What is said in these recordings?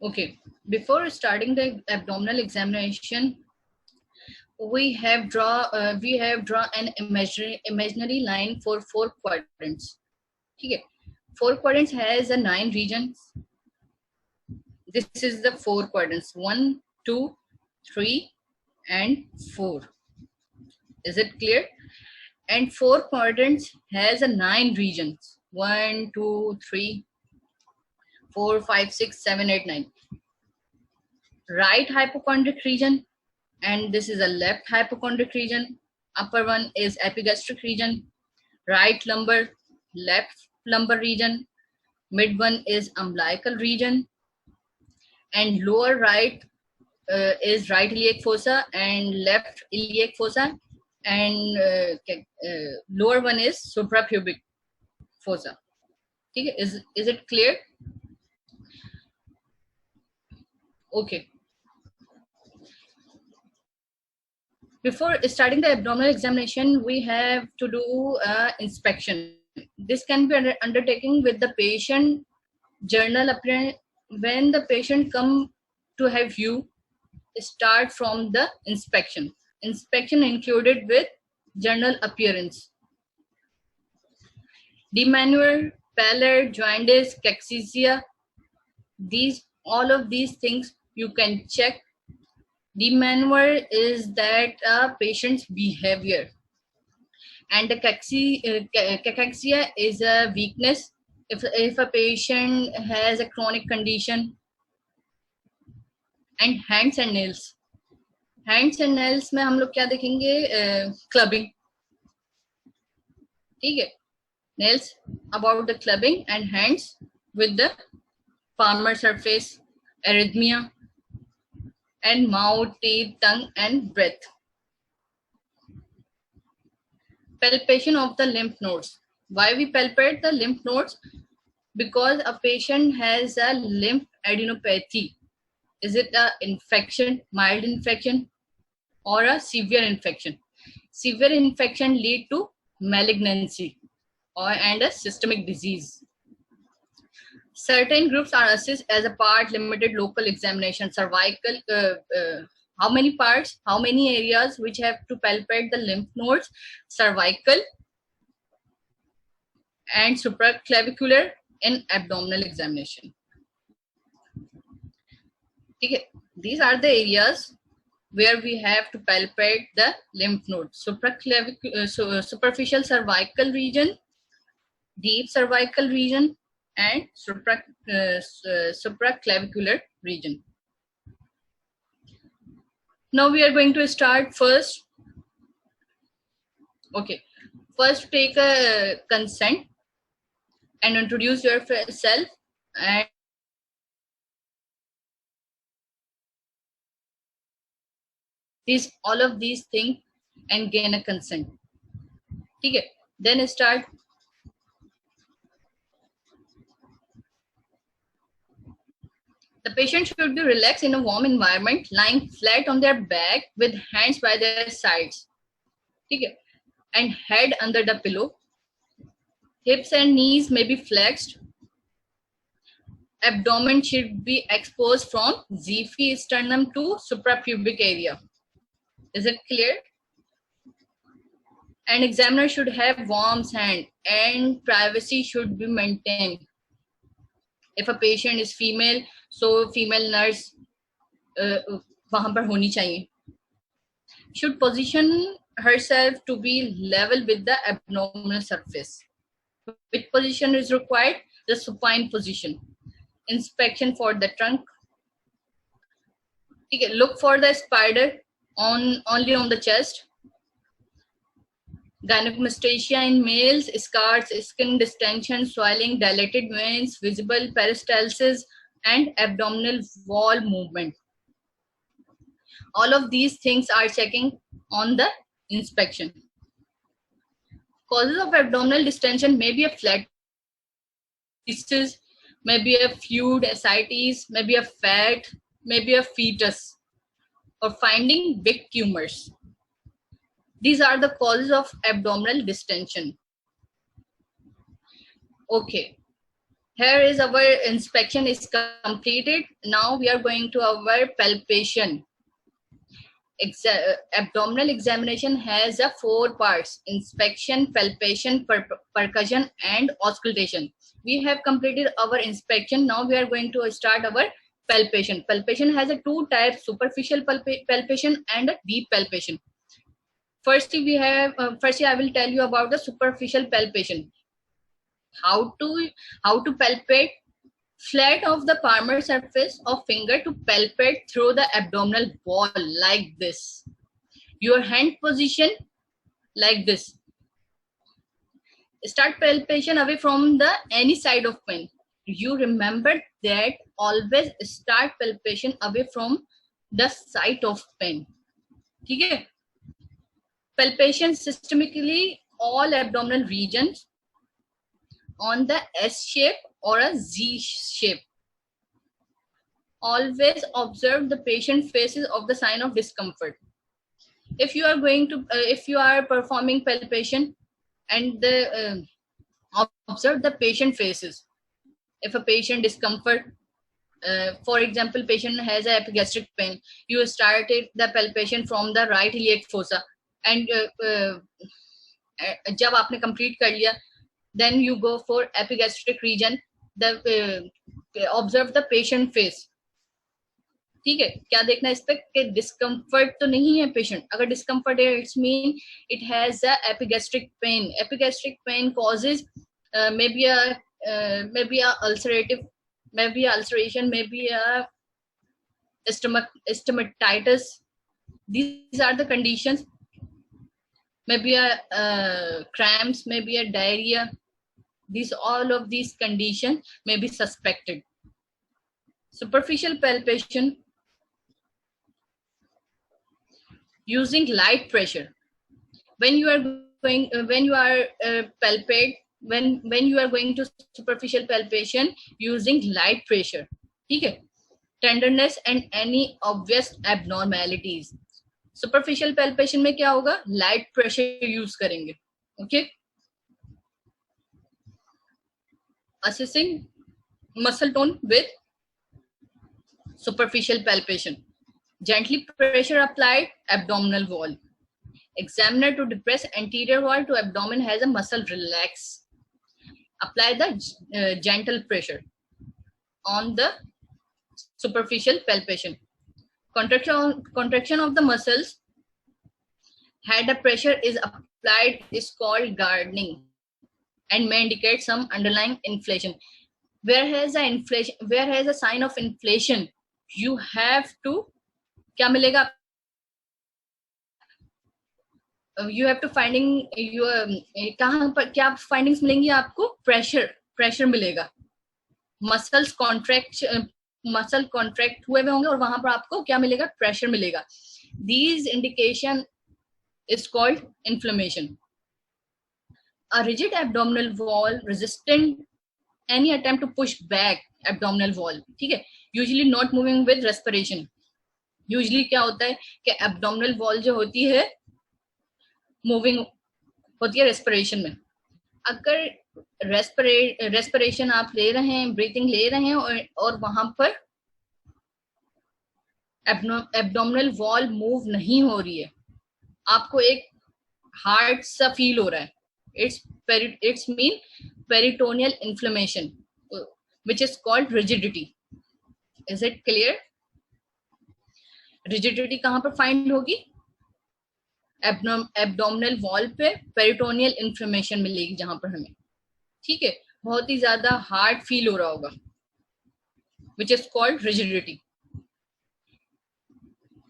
Okay, before starting the abdominal examination, we have drawn an imaginary line for 4 quadrants. Okay, 4 quadrants has a 9 regions. This is the 4 quadrants: 1, 2, 3, and 4. Is it clear? And 4 quadrants has a 9 regions: 1, 2, 3, 4, 5, 6, 7, 8, 9. Right hypochondric region, and this is a left hypochondric region. Upper one is epigastric region, right lumbar, left lumbar region, mid one is umbilical region, and lower right is right iliac fossa and left iliac fossa, and lower one is suprapubic fossa. Okay, is it clear? Okay. Before starting the abdominal examination, we have to do inspection. This can be undertaken with the patient journal appearance. When the patient come to have you, start from the inspection. Inspection included with journal appearance. Demanual, pallor, jaundice, cachexia, all of these things you can check. Demanual is that a patient's behavior, and the cachexia is a weakness. If a patient has a chronic condition. And hands and nails. Hands and nails में हम लोग क्या देखेंगे? Clubbing. ठीक है, nails about the clubbing and hands with the palmar surface, arrhythmia, and mouth, teeth, tongue, and breath. Palpation of the lymph nodes. Why we palpate the lymph nodes? Because a patient has a lymph adenopathy. Is it an infection, mild infection, or a severe infection? Severe infection lead to malignancy and a systemic disease. Certain groups are assessed as a part limited local examination. Cervical, how many parts, how many areas which have to palpate the lymph nodes? Cervical and supraclavicular in abdominal examination. Okay. These are the areas where we have to palpate the lymph nodes. Superficial cervical region, deep cervical region, and supraclavicular region. Now we are going to start first. Okay, first take a consent and introduce yourself, and all of these things and gain a consent. Okay, then start. The patient should be relaxed in a warm environment, lying flat on their back with hands by their sides. Okay, and head under the pillow. Hips and knees may be flexed. Abdomen should be exposed from xiphi sternum to suprapubic area. Is it clear? An examiner should have warm hand and privacy should be maintained. If a patient is female, so female nurse वहाँ पर होनी चाहिए. Should position herself to be level with the abdominal surface. Which position is required? The supine position. Inspection for the trunk. Okay, look for the spider only on the chest. Gynecomastia in males, scars, skin distension, swelling, dilated veins, visible peristalsis, and abdominal wall movement. All of these things are checking on the inspection. Causes of abdominal distension may be a flat cysts, may be a fluid ascites, may be a fat, may be a fetus, or finding big tumors. These are the causes of abdominal distension. Okay. Here is our inspection is completed. Now we are going to our palpation. Abdominal examination has a 4 parts: inspection, palpation, percussion, and auscultation. We have completed our inspection. Now we are going to start our palpation. Palpation has a 2 types: superficial palpation and a deep palpation. Firstly, we have firstly I will tell you about the superficial palpation. How to palpate: flat of the palmar surface of finger to palpate through the abdominal wall like this. Your hand position like this. Start palpation away from the any side of pen. You remember that always start palpation away from the site of pen. ठीक है? Palpation systemically all abdominal regions on the S shape or a Z shape. Always observe the patient faces of the sign of discomfort. If you are going to, if you are performing palpation and observe the patient faces. If a patient discomfort, for example, patient has a epigastric pain, you started the palpation from the right iliac fossa, and जब आपने complete कर लिया, then you go for epigastric region. Observe the patient face. ठीक है, क्या देखना इस पे कि डिस्कम्फर्ट तो नहीं है पेशेंट. अगर डिस्कम्फर्ट है, it's mean it has a epigastric pain. Epigastric pain causes maybe a ulcerative, maybe ulceration, maybe a stomatitis. These are the conditions. Maybe a cramps, maybe a diarrhea. All of these conditions may be suspected. Superficial palpation using light pressure. When you are going, when you are palpate, when you are going to superficial palpation using light pressure, ठीक है? Tenderness and any obvious abnormalities. Superficial palpation में क्या होगा? Light pressure use करेंगे. Okay? Assessing muscle tone with superficial palpation. Gently pressure applied abdominal wall. Examiner to depress anterior wall to abdomen has a muscle relax. Apply the gentle pressure on the superficial palpation. Contraction of the muscles had a pressure is applied is called gardening and may indicate some underlying inflation. Where has a sign of inflation, you have to क्या मिलेगा? You have to finding your कहाँ पर क्या findings मिलेंगी आपको? Pressure मिलेगा. Muscle contract हुए होंगे और वहां पर आपको क्या मिलेगा? Pressure मिलेगा. These indication is called inflammation. A rigid abdominal wall resistant any attempt to push back abdominal wall. ठीक है? Usually not moving with respiration. Usually क्या होता है कि abdominal wall जो होती है मूविंग होती है रेस्पिरेशन में. अगर रेस्पिरेशन आप ले रहे हैं, ब्रीथिंग ले रहे हैं और वहां पर एब्डोमिनल वॉल मूव नहीं हो रही है, आपको एक हार्ड सा फील हो रहा है, it's mean peritoneal inflammation which is called rigidity. Is it clear? Rigidity कहां पर फाइंड होगी? एब्डोमिनल वॉल पे पेरिटोनियल इन्फ्लेमेशन मिलेगी जहां पर हमें. ठीक है, बहुत ही ज्यादा हार्ड फील हो रहा होगा, विच इज कॉल्ड रिजिडिटी.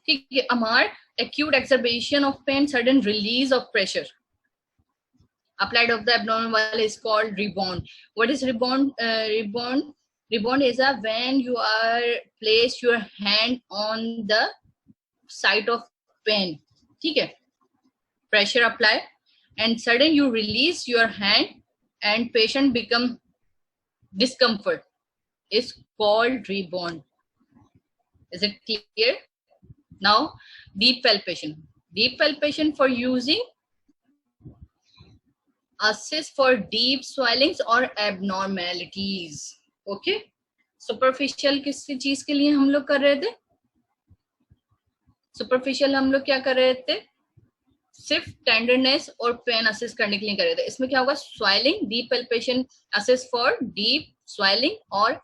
ठीक है. अमार acute exacerbation of pain, sudden release of pressure applied of the abdominal wall is called rebound. What is rebound? Rebound is when you are place your hand on the site of pain. ठीक है. Pressure apply and sudden you release your hand and patient become discomfort is called rebound. Is it clear? Now deep palpation. Deep palpation for using assist for deep swellings or abnormalities. Okay, superficial किसी चीज के लिए हम लोग कर रहे थे? Superficial हम लोग क्या कर रहे थे? सिर्फ टेंडरनेस और पेन असिस्ट करने के लिए कर रहे थे. इसमें क्या होगा? Swelling, deep palpation, assist for deep swelling और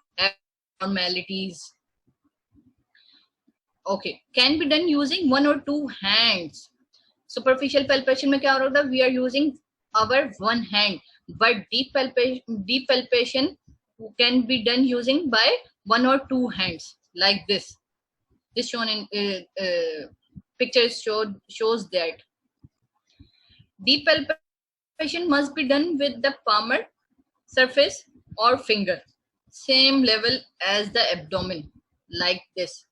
abnormalities. Okay, can be done using 1 or 2 hands. Superficial palpation में क्या हो रहा था? We are using our one hand, but deep palpation can be done using by 1 or 2 hands, like this. This shown in picture shows that. Deep palpation must be done with the palmar surface or finger, same level as the abdomen, like this.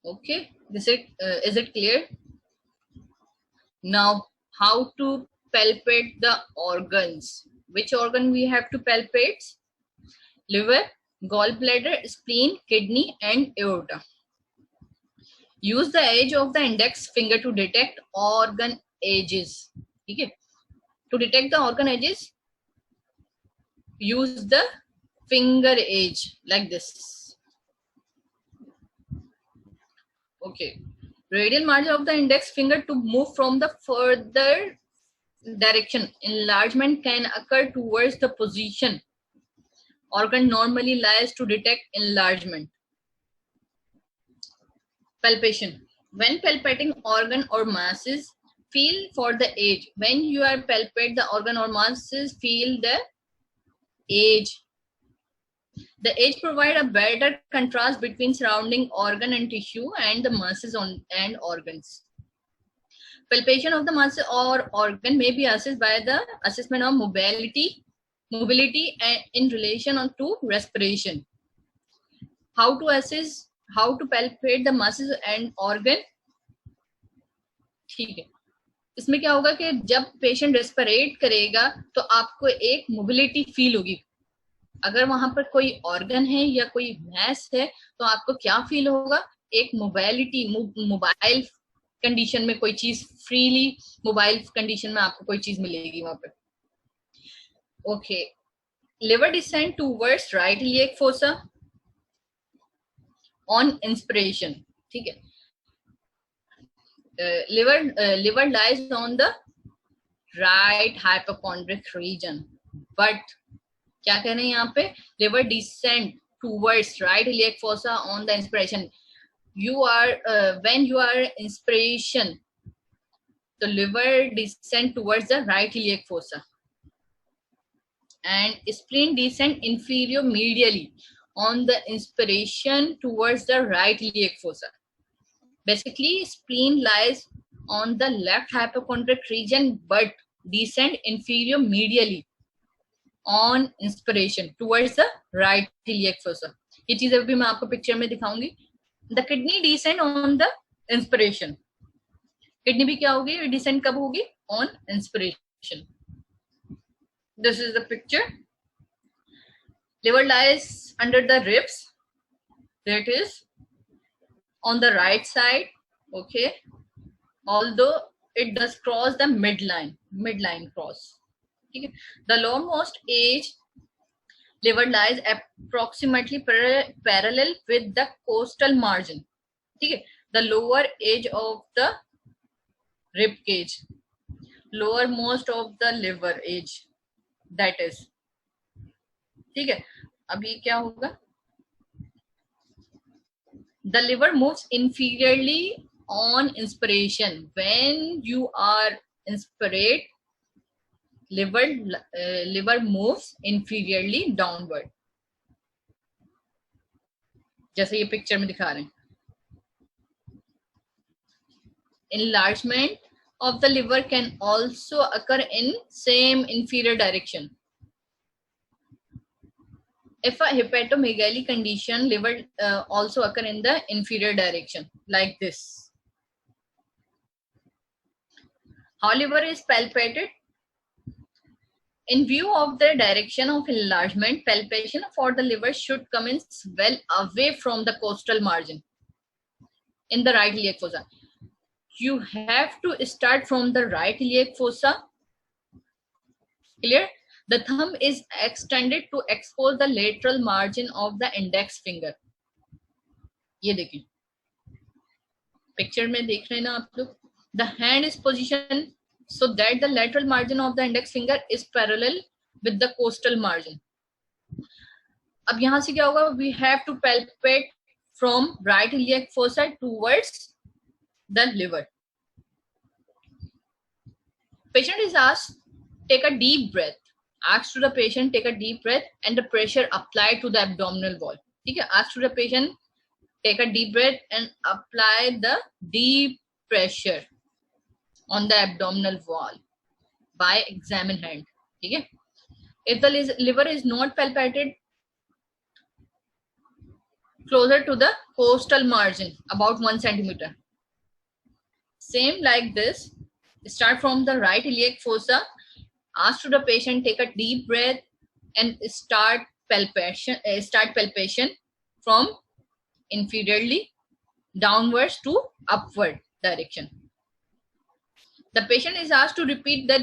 Okay, is it clear? Now, how to palpate the organs? Which organ we have to palpate? Liver, gallbladder, spleen, kidney, and aorta. Use the edge of the index finger to detect organ edges. Okay. To detect the organ edges, use the finger edge like this. Okay. Radial margin of the index finger to move from the further direction. Enlargement can occur towards the position organ normally lies to detect enlargement. Palpation. When palpating organ or masses, feel for the edge. When you are palpate the organ or masses, feel the edge. The edge provide a better contrast between surrounding organ and tissue and the masses and organs. Palpation of the mass or organ may be assessed by the assessment of mobility and in relation to respiration. How to assess, how to palpate the masses and organ? ठीक है. इसमें क्या होगा कि जब patient रेस्पिरेट करेगा तो आपको एक मोबिलिटी फील होगी. अगर वहां पर कोई ऑर्गन है या कोई मैस है तो आपको क्या फील होगा? एक मोबाइलिटी, मोबाइल कंडीशन में कोई चीज, फ्रीली मोबाइल कंडीशन में आपको कोई चीज मिलेगी वहां पर. Okay. Liver descent towards right iliac fossa on inspiration. ठीक है. liver lies on the right hypochondric region, but क्या कह रहे हैं यहाँ पे? liver descent towards right iliac fossa on the inspiration. You are when you are inspiration, the liver descent towards the right iliac fossa, and spleen descent inferior medially on the inspiration towards the right iliac fossa. Basically, spleen lies on the left hypochondric region but descend inferior medially on inspiration towards the right iliac fossa. ये चीज अभी मैं आपको picture में दिखाऊंगी. The kidney descend on the inspiration. Kidney भी क्या होगी? descend कब होगी? On inspiration. This is the picture. Liver lies under the ribs. That is on the right side. Okay, although it does cross the midline cross. Okay. The lowermost edge liver lies approximately parallel with the costal margin. Okay. The lower edge of the rib cage, lowermost of the liver edge, that is. ठीक है. अभी क्या होगा? The liver moves inferiorly on inspiration. When you are inspirate, liver moves inferiorly downward. जैसे ये picture में दिखा रहे हैं. Enlargement of the liver can also occur in same inferior direction. If a hepatomegaly condition, liver also occur in the inferior direction, like this. How liver is palpated? In view of the direction of enlargement, palpation for the liver should commence well away from the costal margin in the right iliac fossa. You have to start from the right iliac fossa Clear? The thumb is extended to expose the lateral margin of the index finger. ये देखिए picture में देख रहे हैं ना आप लोग. The hand is positioned so that the lateral margin of the index finger is parallel with the costal margin. अब यहाँ से क्या होगा? We have to palpate from right iliac fossa towards the liver. Patient is asked, take a deep breath. Ask to the patient, take a deep breath and the pressure applied to the abdominal wall. ठीक है? Ask to the patient, take a deep breath and apply the deep pressure on the abdominal wall by examine hand. ठीक है? If the liver is not palpated, closer to the costal margin, about 1 centimeter. Same like this. Start from the right iliac fossa. Ask to the patient, take a deep breath and start palpation from inferiorly downwards to upward direction. The patient is asked to repeat the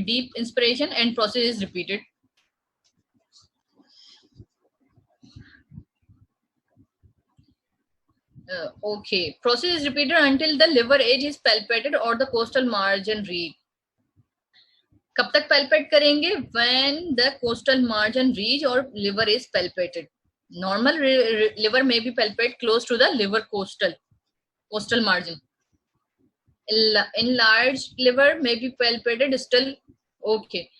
deep inspiration and process is repeated. Okay, process is repeated until the liver edge is palpated or the costal margin reached. कब तक palpate करेंगे? When the costal margin reach or liver is palpated. Normal liver may be palpate close to the liver costal margin. Enlarged liver may be palpated still. Okay.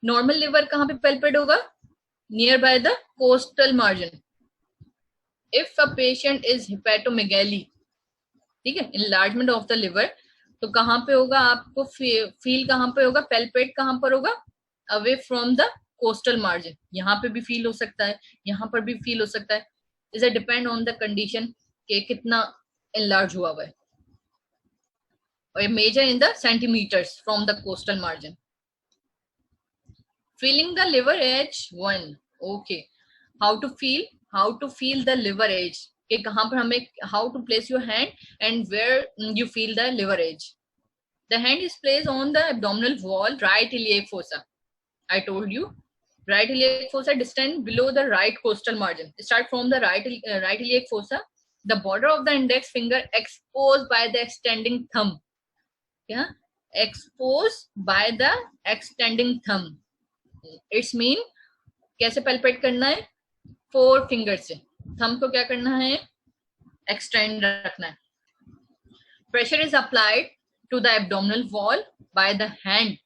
Normal liver कहाँ पे palpate होगा? Nearby the costal margin. If a patient is hepatomegaly, ठीक है, enlargement of the liver, तो कहाँ पे होगा? आपको फील कहाँ पे होगा? पैल्पेट कहाँ पर होगा? Away from the costal margin. यहाँ पे भी फील हो सकता है, यहाँ पर भी फील हो सकता है. Is it depend on the condition कि कितना enlarge हुआ हुआ है. और measure in the centimetres from the costal margin. Feeling the liver edge 1. Okay, how to feel the liver edge, कि कहाँ पर हमें, how to place your hand and where you feel the liver edge. The hand is placed on the abdominal wall, right iliac fossa. I told you, right iliac fossa distance below the right costal margin. Start from the right iliac fossa. The border of the index finger exposed by the extending thumb. Yeah, exposed by the extending thumb. It's mean कैसे palpate करना है? 4 fingers से. Thumb को क्या करना है? Extend रखना है. Pressure is applied to the abdominal wall by the hand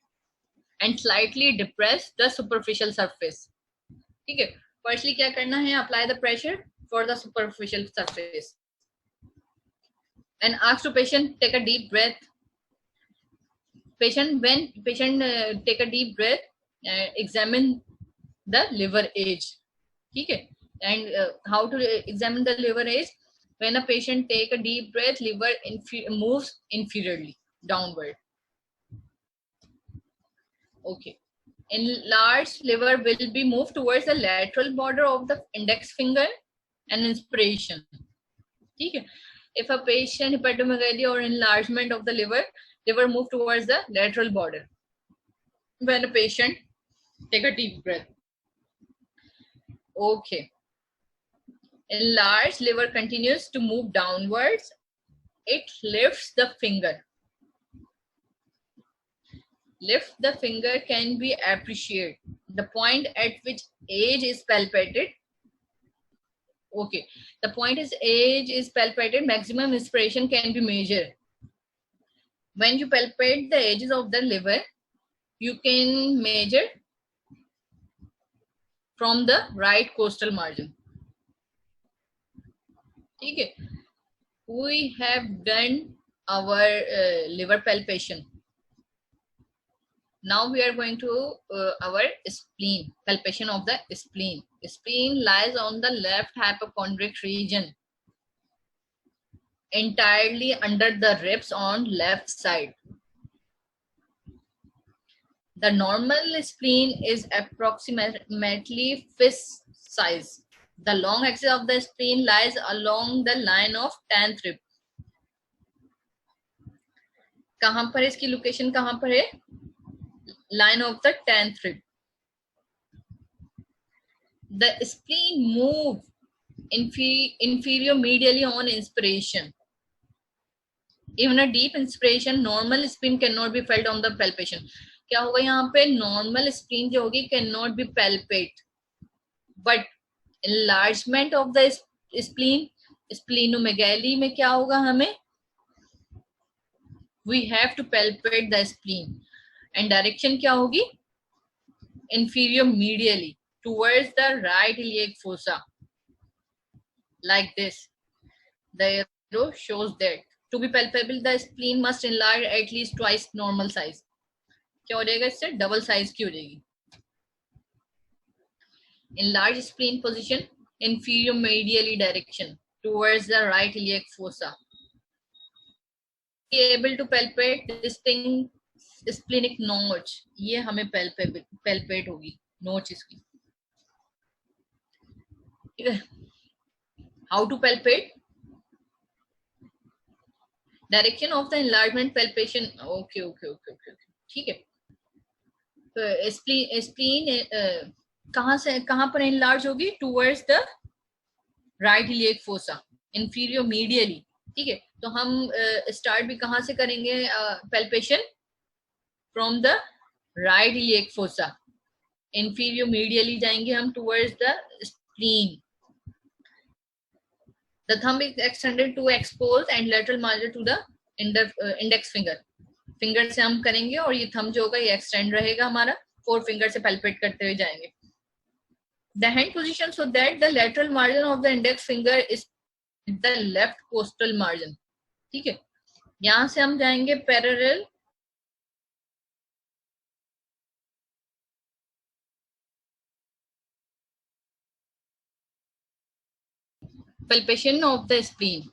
and slightly depress the superficial surface. ठीक है, फर्स्टली क्या करना है? Apply the pressure for the superficial surface and ask to patient take a deep breath. When patient take a deep breath, examine the liver edge. ठीक है. And how to examine the liver edge? When a patient take a deep breath, liver moves inferiorly downward. Okay. Enlarged liver will be moved towards the lateral border of the index finger and inspiration. Okay. If a patient hepatomegaly or enlargement of the liver move towards the lateral border. When a patient take a deep breath. Okay. Enlarged liver continues to move downwards. It lifts the finger. Lift the finger can be appreciated. The point at which edge is palpated. Okay. The point is edge is palpated. Maximum inspiration can be measured. When you palpate the edges of the liver, you can measure from the right costal margin. Okay. We have done our liver palpation. Now we are going to our spleen, palpation of the spleen. Spleen lies on the left hypochondriac region, entirely under the ribs on left side. The normal spleen is approximately fist size. The long axis of the spleen lies along the line of 10th rib. कहाँ पर है इसकी location? कहाँ पर है? line of the 10th rib. The spleen move inferior medially on inspiration. Even a deep inspiration, normal spleen cannot be felt on the palpation. क्या होगा यहाँ पे? Normal spleen जो होगी cannot be palpate, but enlargement of the spleen, splenomegaly में क्या होगा हमें? We have to palpate the spleen, and direction क्या होगी? Inferior medially towards the right iliac fossa, like this. The arrow shows that to be palpable the spleen must enlarge at least twice normal size. क्या हो जाएगा इससे? Double size की हो जाएगी. Enlarge spleen position inferior medially direction towards the right iliac fossa. Be able to palpate distinct splenic notch. ये हमें palpate होगी notch इसकी. ठीक है. How to palpate? Direction of the enlargement palpation. Okay. ठीक है. तो spleen कहाँ पर enlarge होगी? Towards the right iliac fossa, inferior medially. ठीक है. तो हम start भी कहाँ से करेंगे palpation? From the right iliac fossa, inferior medially जाएंगे हम towards the spleen. The thumb is extended to expose and lateral margin to the index finger. Finger से हम करेंगे और ये थंब जो होगा ये एक्सटेंड रहेगा हमारा, फोर फिंगर से पैल्पेट करते हुए जाएंगे. The hand position so that the lateral margin of the index finger is the left costal margin. ठीक है. यहाँ से हम जाएंगे parallel palpation of the spleen,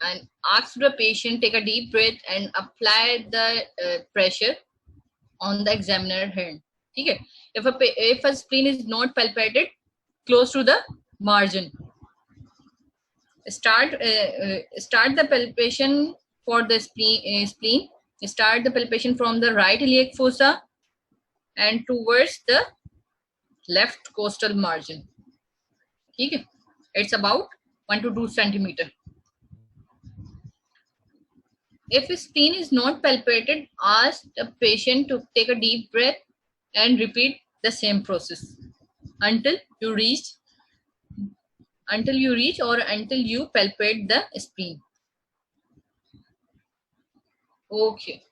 and ask the patient take a deep breath and apply the pressure on the examiner hand. ठीक है. If a spleen is not palpated close to the margin, start the palpation for the spleen. Start the palpation from the right iliac fossa and towards the left costal margin. ठीक है. It's about 1 to 2 centimeter. If spleen is not palpated, ask the patient to take a deep breath and repeat the same process until you reach or until you palpate the spleen. Okay.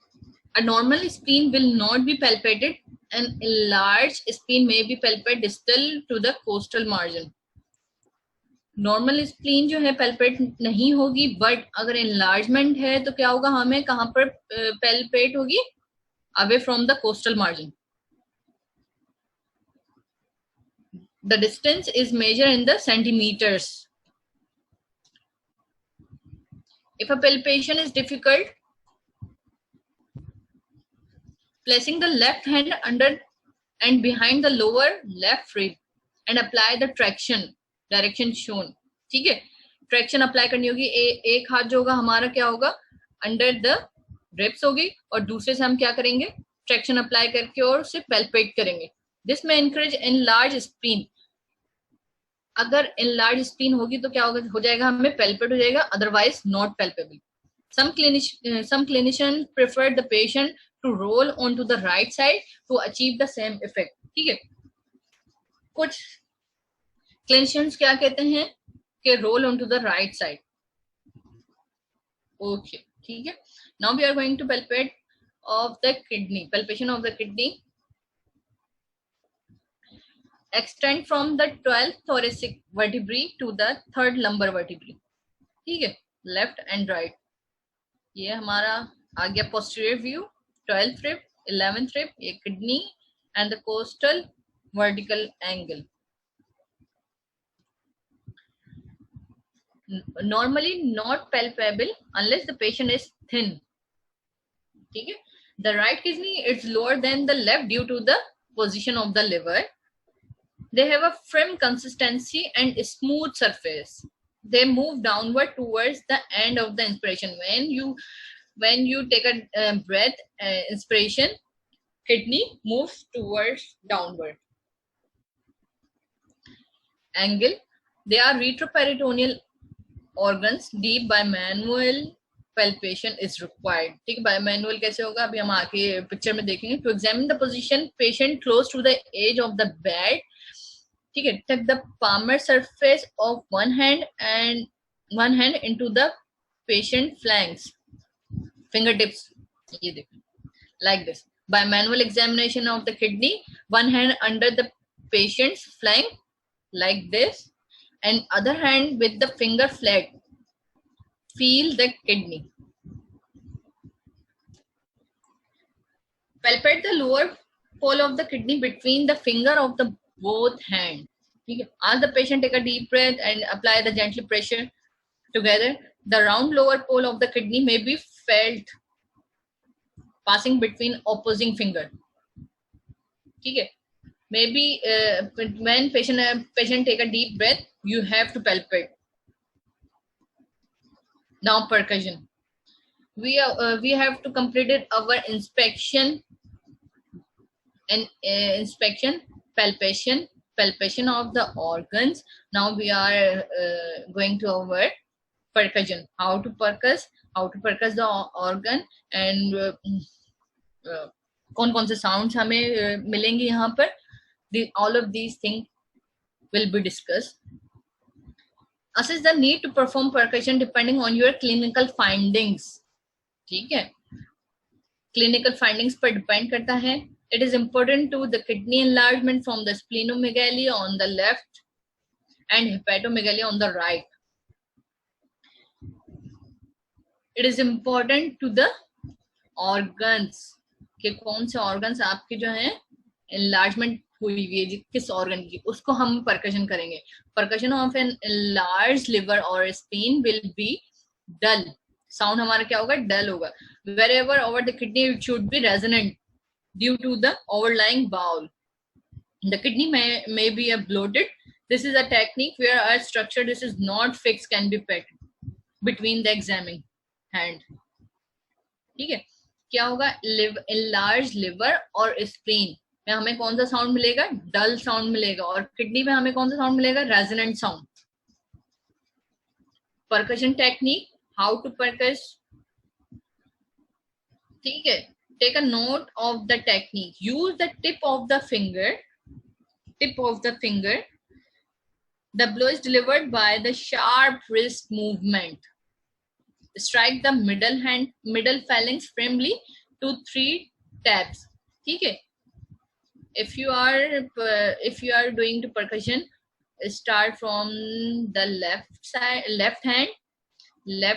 A normal spleen will not be palpated. An enlarged spleen may be palpated distal to the costal margin. Normal spleen जो है palpate नहीं होगी, but अगर enlargement है तो क्या होगा? हमें कहां पर पैल्पेट होगी? Away from the costal margin. The distance is measure in the centimetres. If a palpation is difficult, placing the left hand under and behind the lower left rib and apply the traction direction shown. ठीक है. Traction apply करनी होगी. एक हाथ जो होगा हमारा क्या होगा? अंडर द रिब्स होगी और दूसरे से हम क्या करेंगे? ट्रैक्शन अप्लाई करके और उसे पैल्पेट करेंगे. दिस में एनकरेज एनलार्ज स्प्लीन. अगर एनलार्ज स्प्लीन होगी तो क्या होगा? हो जाएगा हमें पैल्पेट हो जाएगा, otherwise not palpable. some clinicians prefer the patient to roll onto the right side to achieve the same effect. ठीक है. कुछ clinicians क्या कहते हैं कि roll onto the right side. Okay, ठीक है. Now we are going to palpate of the kidney. Palpation of the kidney. Extend from the 12th thoracic vertebrae to the 3rd lumbar vertebrae. ठीक है. Left and right. ये हमारा आ गया posterior view. 12th rib, 11th rib, ये kidney and the costal vertical angle. Normally not palpable unless the patient is thin. ठीक है. The right kidney is lower than the left due to the position of the liver. They have a firm consistency and smooth surface. They move downward towards the end of the inspiration. When you take a breath, inspiration, kidney moves towards downward. Angle, they are retroperitoneal organs. Deep bimanual palpation is required. ठीक है, bimanual कैसे होगा अभी हम आगे picture में देखेंगे. To examine the position, patient close to the edge of the bed. ठीक है, tap the palmar surface of one hand into the patient flanks. Fingertips, ये देखो, like this. By manual examination of the kidney, one hand under the patient's flank, like this, and other hand with the finger flat. Feel the kidney. Palpate the lower pole of the kidney between the finger of the both hand. Okay. Ask the patient take a deep breath and apply the gently pressure together. The round lower pole of the kidney may be felt passing between opposing finger. Okay. Maybe when patient take a deep breath, you have to palpate. Now percussion. We have to complete our inspection and palpation of the organs. Now we are going to our percussion. How to percuss the organ and कौन-कौन से sounds हमें मिलेंगे यहाँ पर. All of these things will be discussed. Assess the need to perform percussion depending on your clinical findings. ठीक है, clinical findings पर depend करता है. It is important to the kidney enlargement from the splenomegaly on the left and hepatomegaly on the right. It is important to the organs कि कौन से organs आपके जो हैं enlargement हुई हुई है, किस organ की, उसको हम percussion करेंगे. Percussion of an enlarged liver or spleen will be dull. Sound हमारा क्या होगा? Dull होगा. Wherever over the kidney it should be resonant due to the overlying bowel. The kidney may be a bloated. This is a technique where a structure this is not fixed can be put between the examining hand. ठीक है, क्या होगा? Enlarged liver or spleen में हमें कौन सा sound मिलेगा? डल sound मिलेगा. और किडनी में हमें कौन सा साउंड मिलेगा? Resonant sound. Percussion technique, how to percuss. ठीक है, take a note of the technique. Use the tip of the finger. The blow is delivered by the sharp wrist movement. Strike the middle phalanx firmly to 3 taps. ठीक है, if you are doing the percussion, start from the left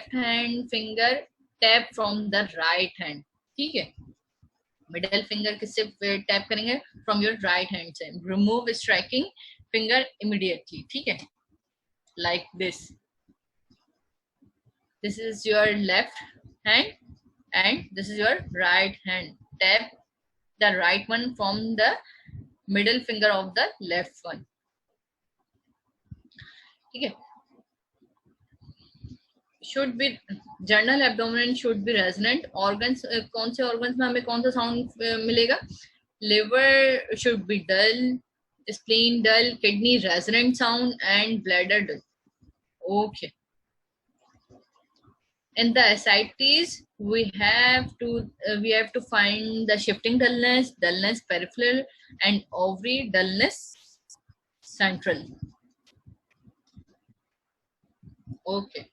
hand finger, tap from the right hand. ठीक है, middle finger किससे tap करेंगे? From your right hand से. Remove striking finger immediately. ठीक है, like this. This is your left hand and this is your right hand. Tap the right one from the middle finger of the left one. ठीक है, should be journal abdomen should be resonant. Organs, कौन से organs में हमें कौन सा sound मिलेगा? Liver should be dull, spleen dull, kidney resonant sound and bladder dull. Okay. In the ascites, we have to find the shifting dullness peripheral, and ovary dullness central. Okay.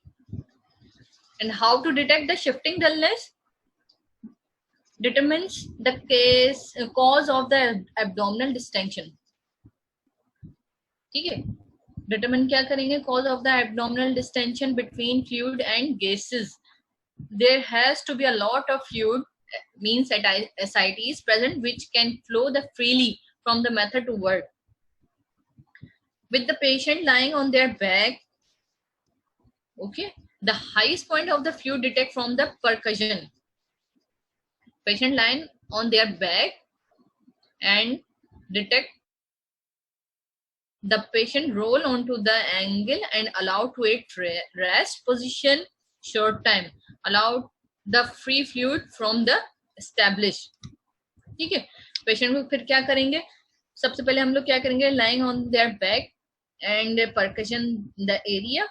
And how to detect the shifting dullness? Determines the cause of the abdominal distension. ठीक है, determine क्या करेंगे? Cause of the abdominal distension between fluid and gases. There has to be a lot of fluid, means ascites present, which can flow freely from the method to work. With the patient lying on their back, okay, the highest point of the fluid detect from the percussion. Patient lying on their back and detect. The patient roll onto the angle and allow to it rest position short time. Allow the free fluid from the established. ठीक है, patient को फिर क्या करेंगे, सबसे पहले हम लोग क्या करेंगे, lying on their back and percussion the area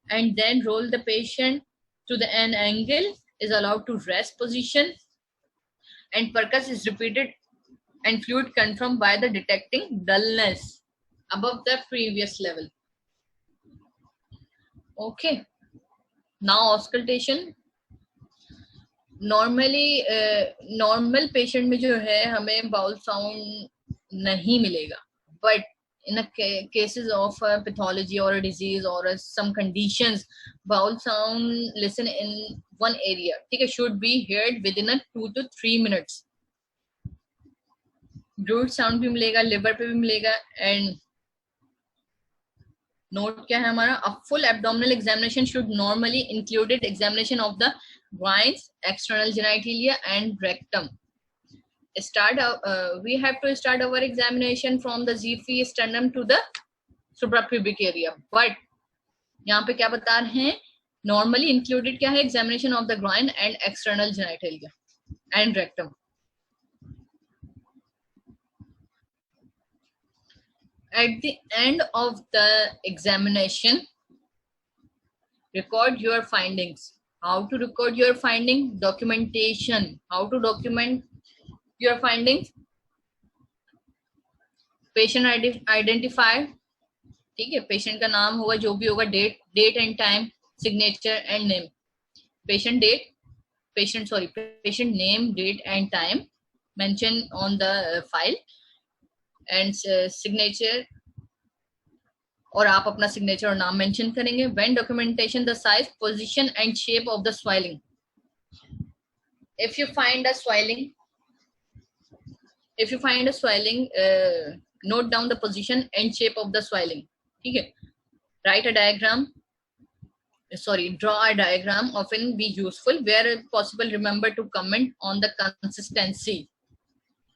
and then roll the patient to the an angle, is allowed to rest position, and percuss is repeated and fluid confirmed by the detecting dullness above the previous level. Okay, now auscultation. Normal patient में जो है हमें bowel sound नहीं मिलेगा, but in a cases of pathology or a disease or some conditions, bowel sound listen in one area, ठीक है, should be heard within a 2 to 3 minutes. Brood sound भी मिलेगा, लिवर पे भी मिलेगा. एंड नोट क्या है हमारा, a full abdominal examination should normally included examination of the groins, external genitalia and rectum. We have to start our examination from the xiphi sternum to the suprapubic area, but यहाँ पे क्या बता रहे हैं, normally included क्या है, examination of the groin and external genitalia and rectum. At the end of the examination, record your findings. How to record your finding? Documentation. How to document your findings? Patient identifier, ठीक है, patient का नाम होगा, जो भी होगा, date and time, signature and name. Patient name, date and time mention on the file and signature, और आप अपना सिग्नेचर और नाम मेंशन करेंगे. When documentation the size, position and shape of the swelling. If you find a swelling, note down the position and shape of the swelling. ठीक है, draw a diagram, often be useful. Where possible, remember to comment on the consistency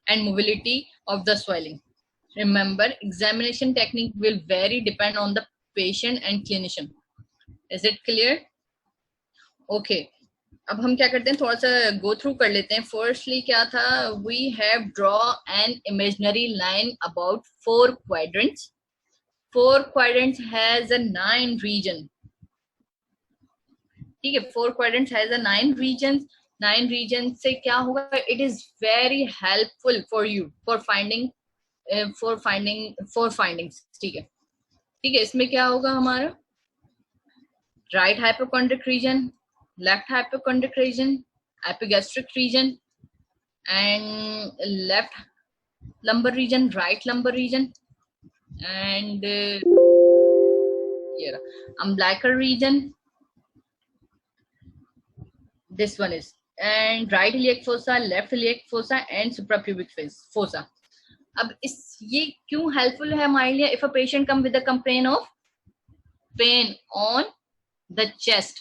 and mobility of the swelling. Remember, examination technique will vary depend on the patient and clinician. Is it clear? Okay. अब हम क्या करते हैं, थोड़ा सा go through कर लेते हैं. फर्स्टली क्या था, we have draw an imaginary line about 4 quadrants. 4 quadrants has a 9 region. ठीक है, 4 quadrants has a 9 regions. 9 regions से क्या होगा, it is very helpful for you for findings. ठीक है, इसमें क्या होगा हमारा, right hypochondriac region, left hypochondriac region, epigastric region, and left lumbar region, right lumbar region, and umbilical region. This one is, and right iliac fossa, left iliac fossa, and suprapubic fossa. अब ये क्यों helpful है हमारे लिए? If a patient come with the complain of pain on the chest,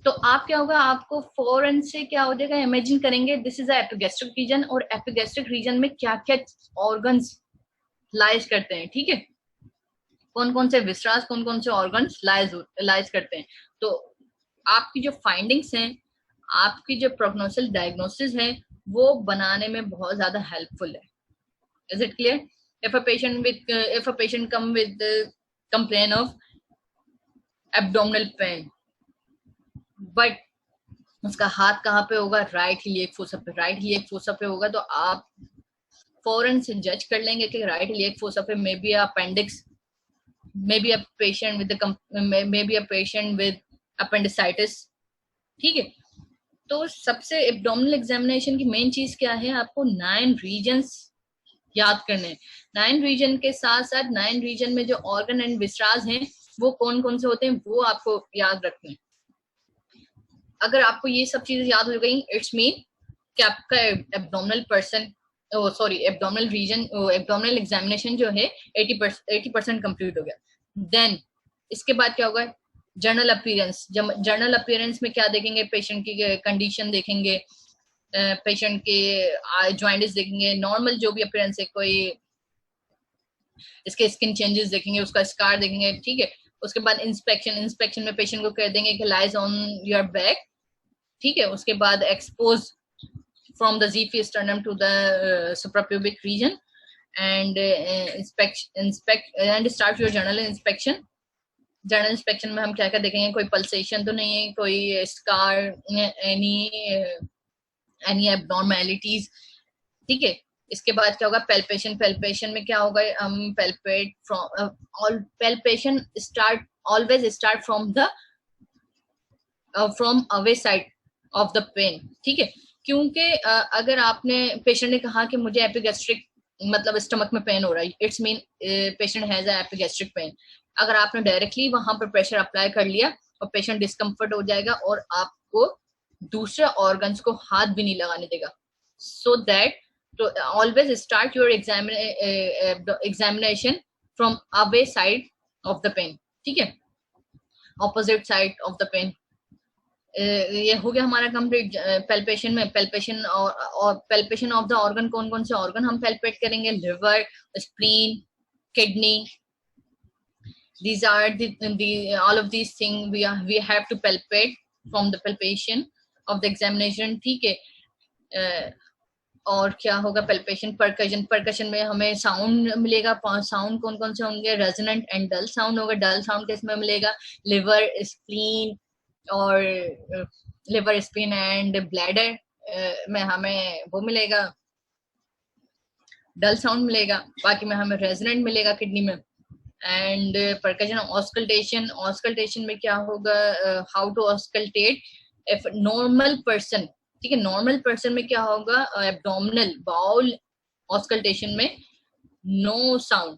तो आप क्या होगा, आपको फौरन से क्या हो जाएगा, इमेजिन करेंगे दिस इज एपिगैस्ट्रिक रीजन, और एपिगैस्ट्रिक रीजन में क्या क्या ऑर्गन्स लाइज करते हैं. ठीक है, कौन कौन से विसरास, कौन कौन से ऑर्गन्स लाइज करते हैं. तो आपकी जो फाइंडिंग्स हैं, आपकी जो प्रोग्नोसिस डायग्नोसिस है, वो बनाने में बहुत ज्यादा हेल्पफुल है. Is it clear? If a patient come with complain of abdominal pain, but उसका हाथ कहाँ पे होगा, राइट इलियक फोसा पे होगा, तो आप फौरन से जज कर लेंगे कि राइट इलियक फोसा पे may be appendix, may be a patient with appendicitis. ठीक है, तो सबसे एब्डोमिनल एग्जामिनेशन की मेन चीज क्या है, आपको 9 रीजन्स याद करने. 9 रीजन के साथ साथ 9 रीजन में जो ऑर्गन एंड विसराज हैं, वो कौन कौन से होते हैं, वो आपको याद रखने. अगर आपको ये सब चीजें याद हो गई, इट्स मीन कि आपका एब्डोमिनल रीजन, एब्डोमिनल एग्जामिनेशन जो है 80% कंप्लीट हो गया. देन इसके बाद क्या होगा, जर्नल अपीयरेंस में क्या देखेंगे, पेशेंट की कंडीशन देखेंगे, पेशेंट के जॉइंटिस देखेंगे, नॉर्मल जो भी अपीयरेंस है, कोई इसके स्किन चेंजेस देखेंगे, उसका स्कार देखेंगे. ठीक है, उसके बाद इंस्पेक्शन में पेशेंट को कह देंगे कि लाइज ऑन योर बैक. ठीक है, उसके बाद expose from the xiphi sternum to the suprapubic region, and and start your general inspection. General inspection में हम क्या क्या देखेंगे, कोई पल्सेशन तो नहीं है, कोई स्कार, एनी एब्नॉर्मेलिटीज, ठीक है। इसके बाद क्या होगा, पैल्पेशन। पैल्पेशन में क्या होगा, हम palpate from, all palpation start always start from away side of the pain, ठीक है। क्योंकि अगर आपने, पेशेंट ने कहा कि मुझे एपिगैस्ट्रिक मतलब स्टमक में पेन हो रहा है, it's mean patient has a epigastric pain. अगर आपने डायरेक्टली वहां पर प्रेशर अप्लाई कर लिया और पेशेंट डिस्कम्फर्ट हो जाएगा और आपको दूसरे ऑर्गन्स को हाथ भी नहीं लगाने देगा। सो दैट तो always start your examination from away side of the pain, ठीक है, opposite side of the pain. ये हो गया हमारा कंप्लीट पैल्पेशन में। पैल्पेशन और पैल्पेशन ऑफ द ऑर्गन, कौन कौन से ऑर्गन हम पैल्पेट करेंगे, liver, spleen, kidney, these are the all of these things we have to palpate from the palpation of the examination, ठीक है। और क्या होगा, palpation, percussion। percussion में हमें साउंड मिलेगा, साउंड कौन कौन से होंगे, रेजोनेंट एंड डल साउंड होगा। डल साउंड किसमें मिलेगा, लिवर, स्प्लीन और लिवर, स्प्लीन एंड ब्लैडर में हमें वो मिलेगा, डल साउंड मिलेगा। बाकी में हमें रेजोनेंट मिलेगा किडनी में। And percussion, auscultation. ऑस्कल्टेशन में क्या होगा, how to auscultate if normal person, ठीक है। नॉर्मल पर्सन में क्या होगा, एब्डोमिनल बाउल ऑस्कल्टेशन में नो साउंड,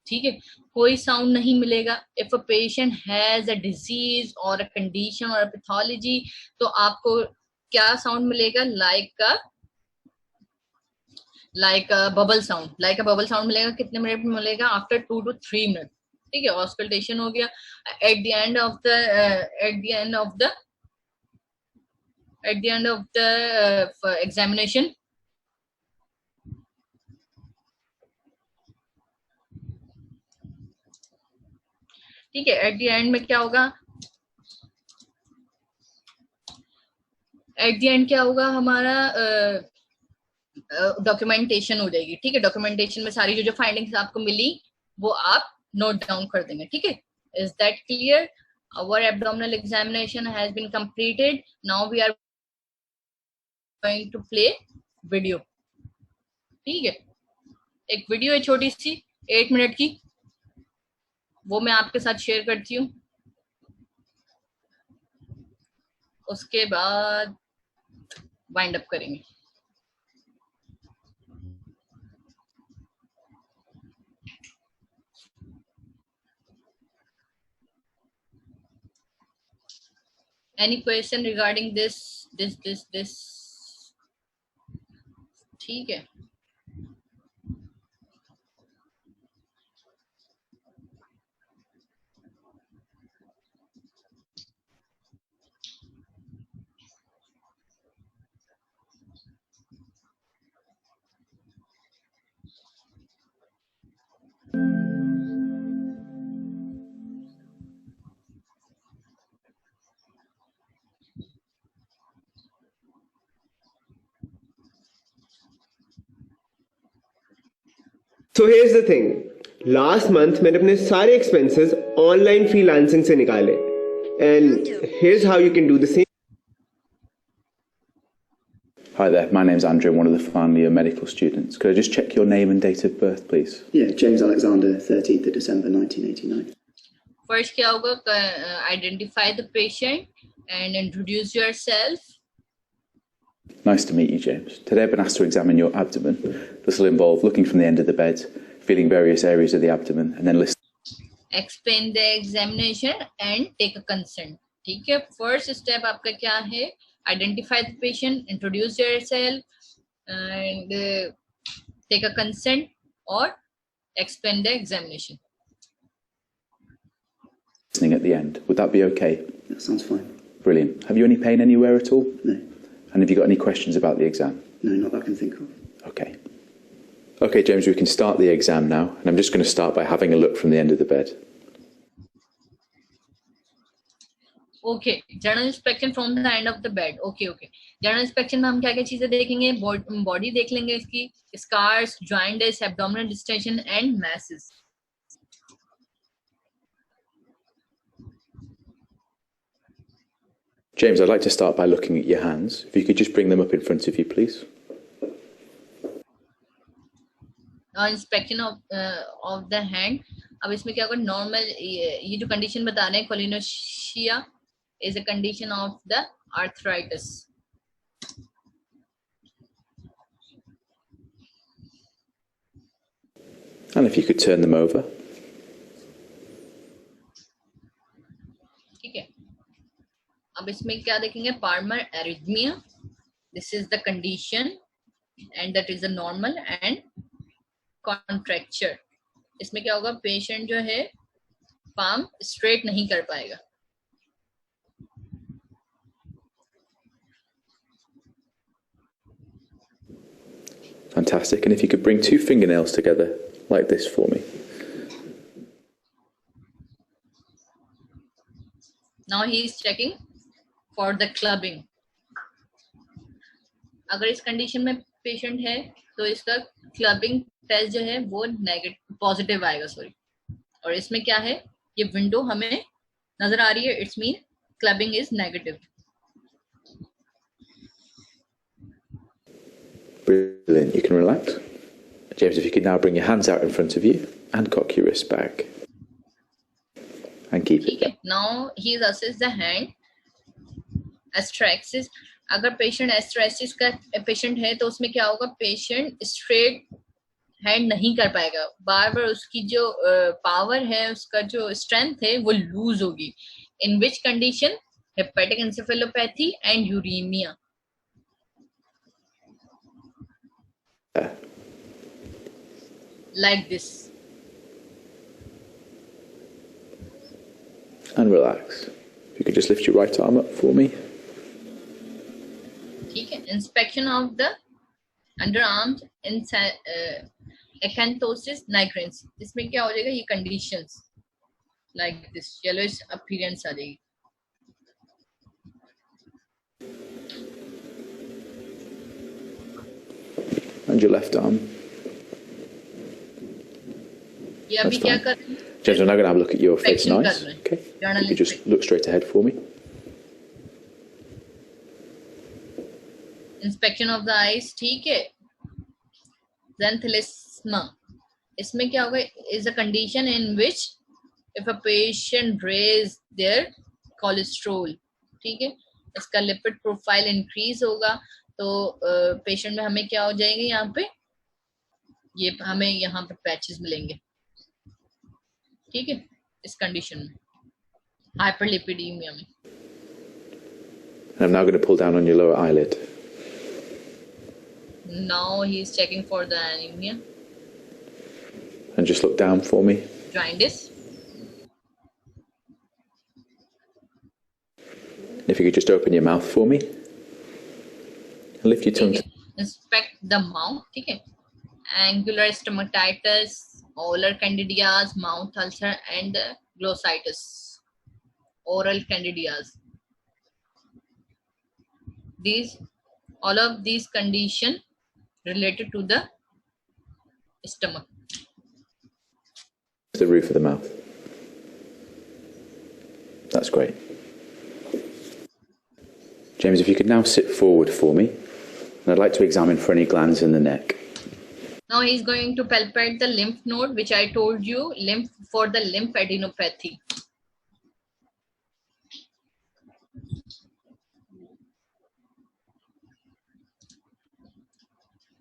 ठीक है, कोई साउंड नहीं मिलेगा। If a patient has a disease और अ कंडीशन और अ पैथोलॉजी, तो आपको क्या साउंड मिलेगा, like a bubble sound, like a bubble sound मिलेगा। कितने मिनट में मिलेगा, आफ्टर 2 to 3 मिनट, ठीक है। ऑस्कल्टेशन हो गया। at the end of the examination, ठीक है। at the end में क्या होगा, at the end क्या होगा हमारा, डॉक्यूमेंटेशन हो जाएगी, ठीक है। डॉक्यूमेंटेशन में सारी जो फाइंडिंग्स आपको मिली वो आप नोट डाउन कर देंगे, ठीक है। Is that clear? Our abdominal examination has been completed. Now we are going to play video, ठीक है। एक वीडियो है छोटी सी 8 मिनट की, वो मैं आपके साथ शेयर करती हूँ। उसके बाद वाइंड अप करेंगे। Any question regarding this? ठीक है। So here's the thing. Last month मैंने अपने सारे expenses online freelancing से निकाले, and here's how you can do the same. Hi there, my name's Andrew, I'm one of the final year medical students. Could I just check your name and date of birth, please? Yeah, James Alexander, 13th of December 1989. First क्या होगा, identify the patient and introduce yourself. Nice to meet you, James. Today I've been asked to examine your abdomen. This will involve looking from the end of the bed, feeling various areas of the abdomen, and then listen. Explain the examination and take a consent. ठीक है। First step आपका क्या है, identify the patient, introduce yourself, and take a consent or explain the examination. Listening at the end. Would that be okay? That sounds fine. Brilliant. Have you any pain anywhere at all? No. And have you got any questions about the exam? No, not that I can think of. Okay. Okay, James, we can start the exam now. And I'm just going to start by having a look from the end of the bed. Okay, general inspection from the end of the bed. Okay okay, general inspection में हम क्या क्या चीजें देखेंगे? Body देख लेंगे इसकी, scars, joints, abdominal distension and masses. James, I'd like to start by looking at your hands. If you could just bring them up in front of you, please. Inspection of the hand. अब इसमें क्या होगा? Normal ये जो condition बता रहे हैं, koilonychia is a condition of the arthritis. And if you could turn them over. ठीक है, अब इसमें क्या देखेंगे? Parmar arrhythmia. This is the condition and that is the normal and contracture. इसमें क्या होगा? पेशेंट जो है पाम स्ट्रेट नहीं कर पाएगा. Fantastic. And if you could bring 2 fingernails together like this for me. Now he is checking for the clubbing. अगर इस कंडीशन में पेशेंट है तो इसका क्लबिंग टेस्ट जो है वो नेगेटिव पॉजिटिव आएगा. सॉरी. और इसमें क्या है? ये विंडो हमें नजर आ रही है. It's mean clubbing is negative. Brilliant. You can relax. James, if you could now bring your hands out in front of you and cock your wrist back. And keep it there. Now he is assess the hand. एस्ट्रैक्सिस. अगर patient एस्ट्रैक्सिस का patient है तो उसमें क्या होगा? Patient straight hand नहीं कर पाएगा. बार बार उसकी जो पावर है, उसका जो स्ट्रेंथ है वो लूज होगी. In which condition? Hepatic encephalopathy and uraemia. Like this. And relax. If you could just lift your right arm up for me. ठीक है. Inspection of the underarms in acanthosis nigricans. इसमें क्या हो जाएगा? ये conditions like this yellowish appearance आ जाएगी. And your left arm. ये अभी क्या कर रहे हैं? James, I'm now going to have a look at your face and Inspection eyes. कर रहे हैं. Okay. Journal You just look straight ahead for me. Inspection of the eyes. ठीक है. ज़ेंथेलिस्मा. इसमें क्या होगा? Is a condition in which if a patient raise their cholesterol. ठीक है. इसका लिपिड प्रोफाइल इंक्रीज होगा तो पेशेंट में हमें क्या हो जाएंगे? यहाँ पे ये हमें यहाँ पे पैचेस मिलेंगे. ठीक है. इस कंडीशन में हाइपरलिपिडीमिया में. And I'm now going to pull down on your lower eyelid. Now he is checking for the anemia. And just look down for me. Jaundice. If you could just open your mouth for me. And lift your tongue. Inspect the mouth. ठीक है. Angular stomatitis, oral candidias, mouth ulcer and glossitis. Oral candidias. All of these condition related to the stomach. The roof of the mouth. That's great. James, if you could now sit forward for me, and I'd like to examine for any glands in the neck. Now he's going to palpate the lymph node, which I told you, for the lymphadenopathy.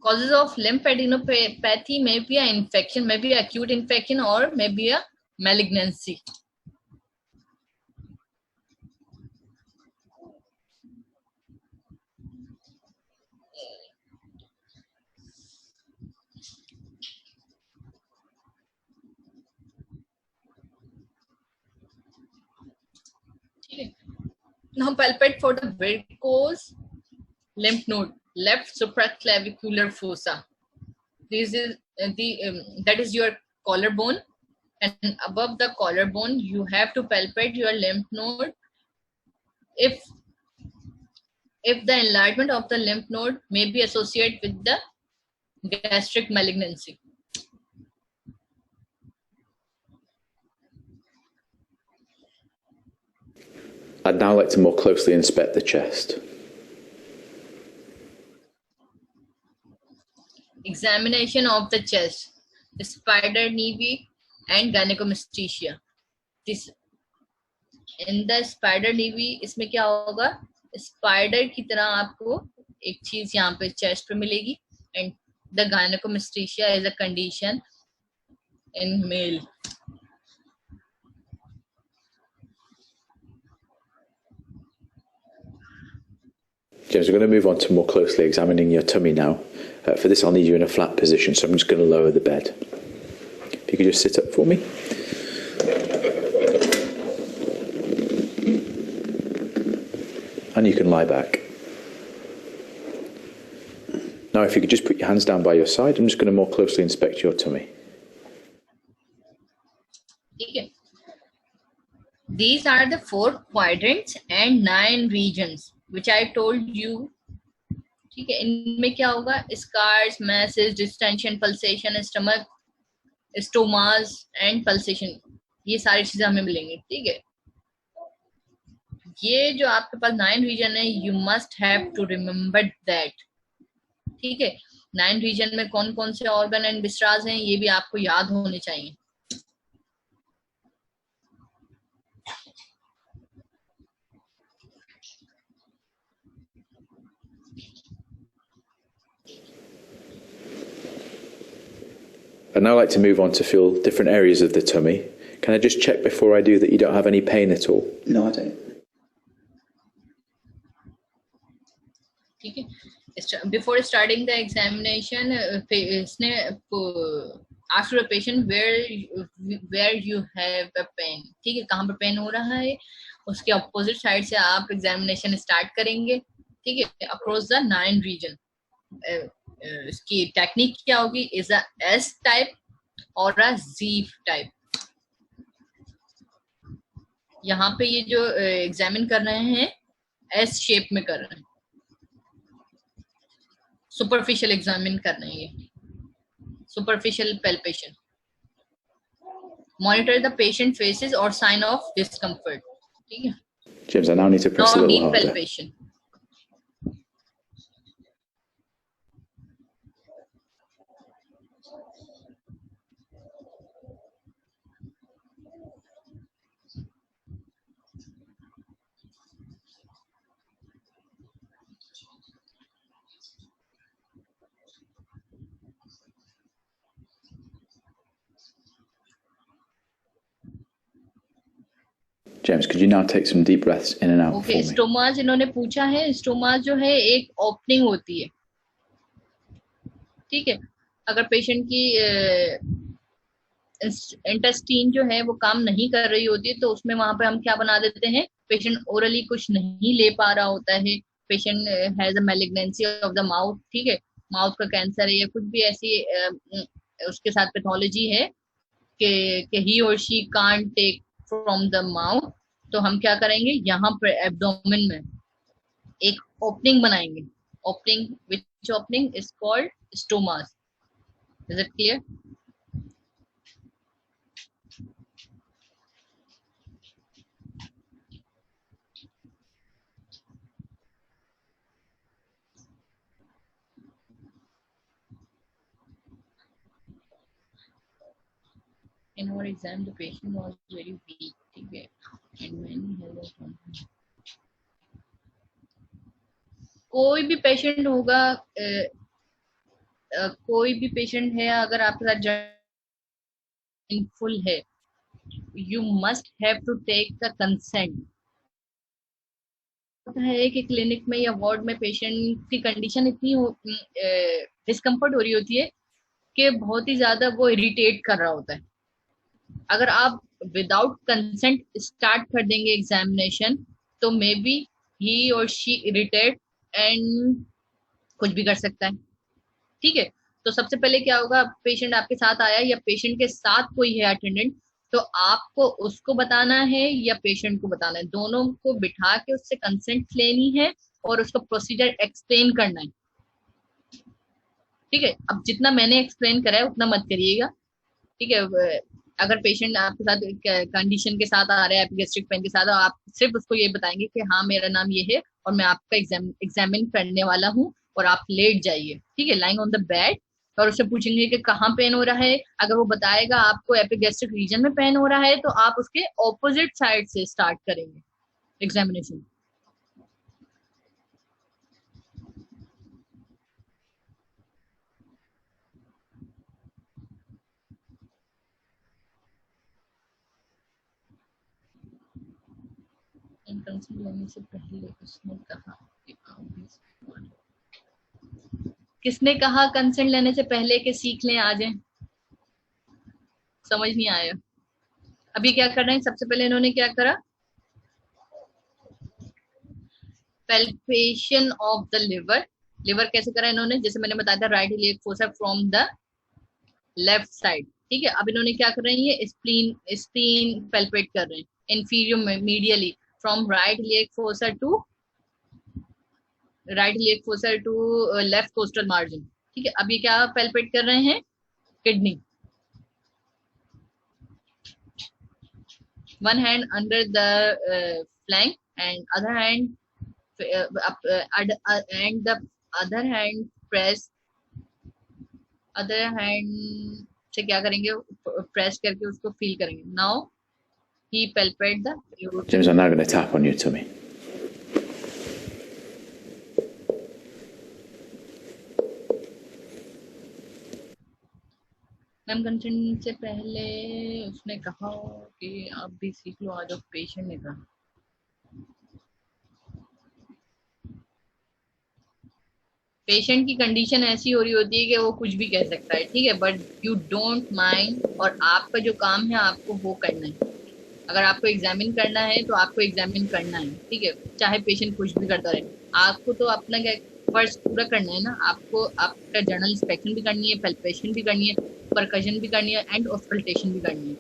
Causes of lymphadenopathy may be an infection, may be acute infection, or may be a malignancy. Now palpate for the varicose lymph node, left supraclavicular fossa. This is that is your collarbone, and above the collarbone you have to palpate your lymph node if the enlargement of the lymph node may be associated with the gastric malignancy. I'd now like to more closely inspect the chest. Examination of the chest, spider nevi and gynecomastia. This in the spider nevi, इसमें क्या होगा, spider की तरह आपको एक चीज यहाँ पे चेस्ट पे मिलेगी. And the gynecomastia is a condition in male. James, we're going to move on to more closely examining your tummy now. For this, I'll need you in a flat position, so I'm just going to lower the bed. If you could just sit up for me. And you can lie back. Now, if you could just put your hands down by your side, I'm just going to more closely inspect your tummy. Okay. These are the 4 quadrants and 9 regions which I told you. ठीक है, इनमें क्या होगा, scars, masses, distension, pulsation, stomach, stomas and pulsation, ये सारी चीजें हमें मिलेंगी. ठीक है, ये जो आपके पास 9 रीजन है, you must have to remember that. ठीक है, 9 रीजन में कौन कौन से ऑर्गन एंड विस्ट्रास हैं, ये भी आपको याद होने चाहिए. I'd now like to move on to feel different areas of the tummy. Can I just check before I do that you don't have any pain at all? No, I don't. ठीक है, before starting the examination, इसने ask a patient where you have a pain. ठीक है, कहाँ पर pen हो रहा है, उसके अपोजिट साइड से आप एग्जामिनेशन स्टार्ट करेंगे. ठीक है, अक्रॉस द 9 रीजन. इसकी टेक्निक क्या होगी, इज अ एस टाइप और अ जी टाइप. यहाँ पे ये जो एग्जामिन कर रहे हैं एस शेप में कर रहे हैं, सुपरफिशियल एग्जामिन कर रहे हैं, ये superficial palpation. Monitor the patient faces और साइन ऑफ डिस्कम्फर्ट. ठीक है, James, I now need to press a little harder. Palpation. James, could you now take some deep breaths in and out for me? स्टोमास इन्होंने पूछा है. स्टोमास जो है एक opening होती है. ठीक है, अगर पेशेंट की इंटेस्टाइन जो है वो काम नहीं कर रही होती है, तो उसमें वहां पे हम क्या बना देते हैं, पेशेंट ओरली कुछ नहीं ले पा रहा होता है, patient has a malignancy of the mouth. ठीक है, माउथ का कैंसर है या कुछ भी ऐसी उसके साथ पैथोलॉजी है कि ही और she can't take from the mouth, तो हम क्या करेंगे, यहाँ पर एब्डोमेन में एक ओपनिंग बनाएंगे. Opening, which opening is called stomas. Is it clear? In our exam, the patient was very weak. ठीक है, and many health problems. कोई भी पेशेंट होगा, कोई भी पेशेंट है, अगर आपके साथ फुल है, you must have to take the consent. होता है कि क्लिनिक में या वार्ड में पेशेंट की कंडीशन इतनी डिस्कम्फर्ट हो रही होती है कि बहुत ही ज्यादा वो इरिटेट कर रहा होता है. अगर आप विदाउट कंसेंट स्टार्ट कर देंगे एग्जामिनेशन, तो मे बी ही और शी इरिटेट एंड कुछ भी कर सकता है. ठीक है, तो सबसे पहले क्या होगा, पेशेंट आपके साथ आया या पेशेंट के साथ कोई है अटेंडेंट, तो आपको उसको बताना है या पेशेंट को बताना है, दोनों को बिठा के उससे कंसेंट लेनी है और उसका प्रोसीजर एक्सप्लेन करना है। ठीक है, अब जितना मैंने एक्सप्लेन करा है उतना मत करिएगा। ठीक है, अगर पेशेंट आपके साथ कंडीशन के साथ आ रहा है, गैस्ट्रिक पेन के साथ, आप सिर्फ उसको ये बताएंगे कि हाँ मेरा नाम ये है और मैं आपका एग्जामिन करने वाला हूँ और आप लेट जाइए। ठीक है, लाइंग ऑन द बेड, और उससे पूछेंगे कि कहाँ पेन हो रहा है। अगर वो बताएगा आपको एपिगैस्ट्रिक रीजन में पेन हो रहा है, तो आप उसके ऑपोजिट साइड से स्टार्ट करेंगे एग्जामिनेशन। कंसल्ट लेने से पहले उसने कहा कि किसने कहा कंसेंट लेने से पहले कि सीख लें आ जाए? समझ नहीं आया। अभी क्या कर रहे हैं, सबसे पहले इन्होंने क्या करा, palpation of the liver. Liver कैसे करा इन्होंने, जैसे मैंने बताया था, right iliac fossa from the left side. ठीक है, अब इन्होंने क्या कर रहे हैं, ये स्प्लीन स्प्लीन पैल्पेट कर रहे हैं inferior medially from right iliac fossa to left costal margin. ठीक है, अब ये क्या पैल्पेट कर रहे हैं, kidney. one hand under the flank and other hand and the other hand press, other hand से क्या करेंगे, प्रेस करके उसको फील करेंगे। Now he palpate the aorta. James, I'm now going to tap on your tummy. Ma'am consent से पहले उसने कहा कि आप भी सीख लो, आज पेशेंट ने कहा। पेशेंट की कंडीशन ऐसी हो रही होती है कि वो कुछ भी कह सकता है। ठीक है, बट यू डोंट माइंड, और आपका जो काम है आपको वो करना है। अगर आपको एग्जामिन करना है तो आपको एग्जामिन करना है। ठीक है, चाहे पेशेंट कुछ भी करता रहे, आपको तो अपना क्या फर्ज पूरा करना है ना। आपको आपका जर्नल इंस्पेक्शन भी करनी है, पैल्पेशन भी करनी है, परकशन भी करनी है एंड ऑस्कल्टेशन भी करनी है।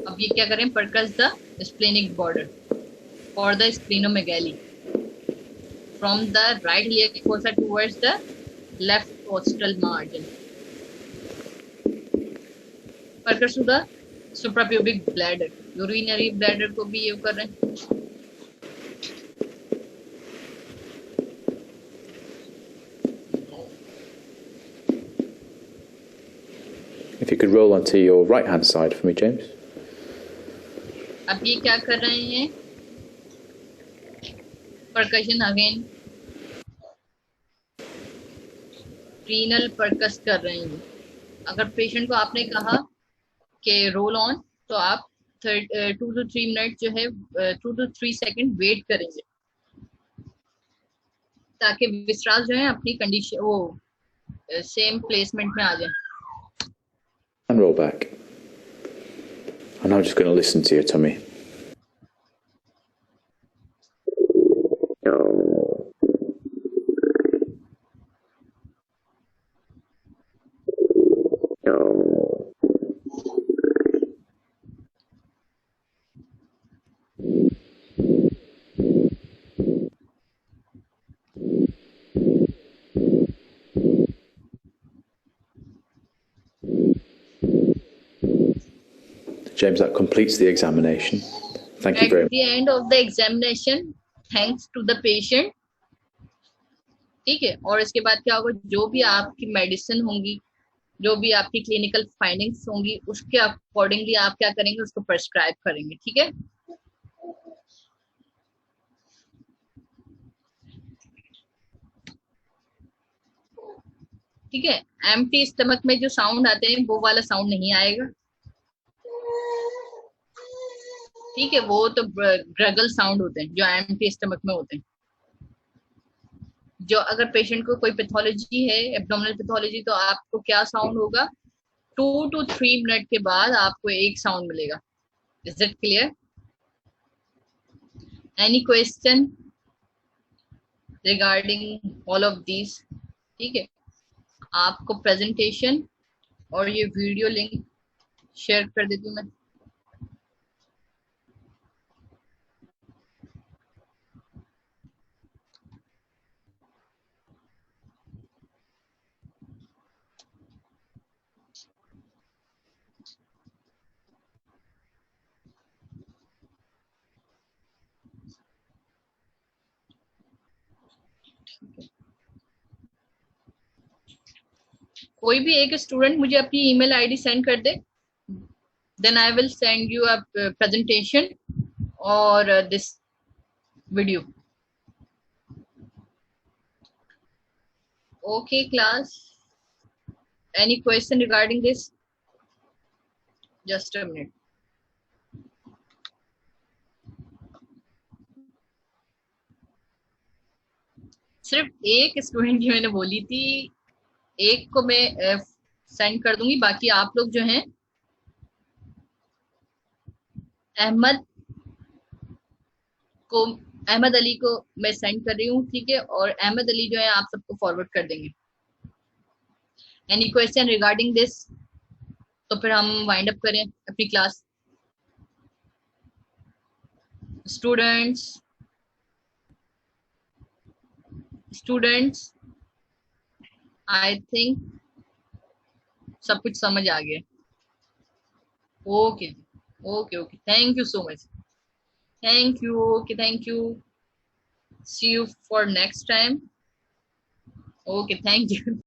अब ये क्या करें, percuss the splenic border for the splenomegaly from the right iliac fossa towards the left costal margin. Percuss to the suprapubic bladder, urinary bladder को भी ये कर रहे हैं। If you could roll onto your right hand side for me, James. अब ये क्या कर रहे हैं, परकशन अगेन, रीनल परकस कर रहे हैं। अगर पेशेंट को आपने कहा कि रोल ऑन, तो आप 2 to 3 मिनट जो है 2 to 3 सेकंड वेट करेंगे, ताकि विस्ट्रास जो है अपनी कंडीशन वो सेम प्लेसमेंट में आ जाए। And roll back. I'm now just going to listen to your tummy. James, that completes the examination. Thank you very much. At the end of the examination, thanks to the patient. ठीक है, और इसके बाद क्या होगा, जो भी आपकी मेडिसिन होंगी, जो भी आपकी क्लिनिकल फाइंडिंग्स होंगी, उसके अकॉर्डिंगली आप क्या करेंगे, उसको प्रेस्क्राइब करेंगे। ठीक है, ठीक है। एम्प्टी स्टमक में जो साउंड आते हैं वो वाला साउंड नहीं आएगा। ठीक है, वो तो ग्रगल साउंड होते हैं जो एम्प्टी स्टमक में होते हैं। जो अगर पेशेंट को कोई पैथोलॉजी है, एब्डोमिनल पैथोलॉजी, तो आपको क्या साउंड होगा, 2 to 3 मिनट के बाद आपको एक साउंड मिलेगा। Is it clear? Any question regarding all of these? ठीक है, आपको प्रेजेंटेशन और ये वीडियो लिंक शेयर कर देती हूँ मैं। कोई भी एक स्टूडेंट मुझे अपनी ईमेल आईडी सेंड कर दे, then I will send you a presentation और this video. Okay class, any question regarding this? Just a minute. सिर्फ एक स्टूडेंट की मैंने बोली थी, एक को मैं सेंड कर दूंगी, बाकी आप लोग जो हैं अहमद अली को मैं सेंड कर रही हूँ, ठीक है, और अहमद अली जो है आप सबको फॉरवर्ड कर देंगे। Any question regarding this? तो फिर हम वाइंड अप करें अपनी क्लास। स्टूडेंट्स आई थिंक सब कुछ समझ आ गया। Okay okay okay, thank you so much, thank you, okay thank you, see you for next time. Okay thank you.